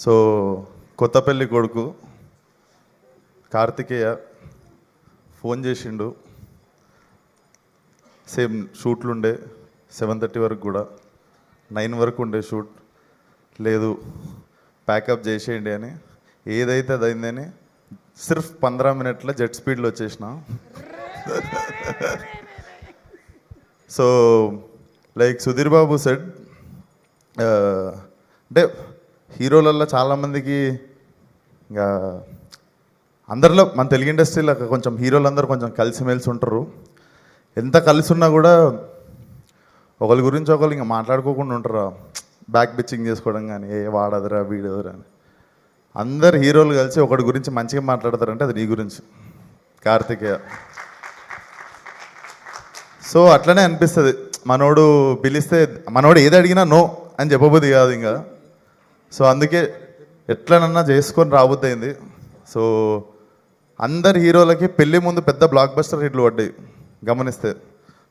So Kothapalli కొడుకు Karthikeya phone చేసిండు. Same షూట్లు ఉండే 7:30 వరకు కూడా 9 వరకు ఉండే షూట్. లేదు ప్యాకప్ చేసేయండి అని, ఏదైతే అది అయిందని సిర్ఫ్ 15 మినిట్ల జెట్ స్పీడ్లో వచ్చేసిన. So like Sudheer Babu said, అంటే హీరోలల్లో చాలామందికి ఇంకా అందరిలో మన తెలుగు ఇండస్ట్రీలో కొంచెం హీరోలందరూ కొంచెం కలిసిమెలిసి ఉంటారు. ఎంత కలిసి ఉన్నా కూడా ఒకరి గురించి ఒకరు ఇంకా మాట్లాడుకోకుండా ఉంటారు, బ్యాక్ బిచ్చింగ్ చేసుకోవడం కానీ, ఏ వాడదురా వీడదురా అని. అందరు హీరోలు కలిసి ఒకటి గురించి మంచిగా మాట్లాడతారంటే అది నీ గురించి, కార్తికేయ. సో అట్లనే అనిపిస్తుంది, మనోడు పిలిస్తే మనోడు ఏది అడిగినా నో అని చెప్పబోద్ది కాదు ఇంకా. సో అందుకే ఎట్లనన్నా చేసుకొని రాబోద్ది అయింది. సో అందరు హీరోలకి పెళ్ళి ముందు పెద్ద బ్లాక్ బస్టర్ హిట్లు పడ్డాయి గమనిస్తే.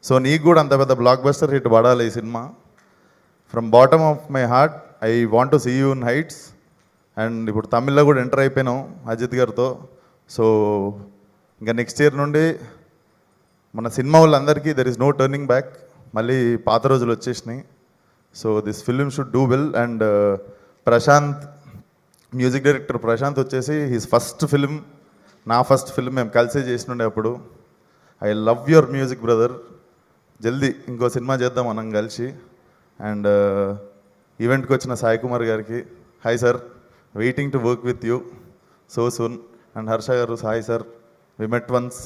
సో నీకు కూడా అంత పెద్ద బ్లాక్ బస్టర్ హిట్ పడాలి ఈ సినిమా. From bottom of my heart I want to see you in heights. And ఇప్పుడు తమిళ్లో కూడా ఎంటర్ అయిపోయినాం అజిత్ గారితో. సో ఇంకా నెక్స్ట్ ఇయర్ నుండి మన సినిమా వాళ్ళందరికీ there is no turning back. మళ్ళీ పాత రోజులు వచ్చేసినాయి. So this film should do well. And Prashanth, music director Prashanth వచ్చేసి హిస్ ఫస్ట్ ఫిల్మ్, నా ఫస్ట్ ఫిల్మ్ మేము కలిసే చేసినుండే అప్పుడు. I love your music brother. జల్దీ ఇంకో సినిమా చేద్దాం మనం కలిసి. అండ్ ఈవెంట్కి వచ్చిన సాయి కుమార్ గారికి hi sir, waiting to work with you so soon. And Harsha గారు, హాయ్ సార్, వి మెట్ వన్స్.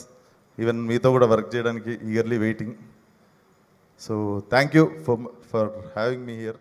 ఈవెన్ మీతో కూడా వర్క్ చేయడానికి eagerly waiting. So thank you for having me here.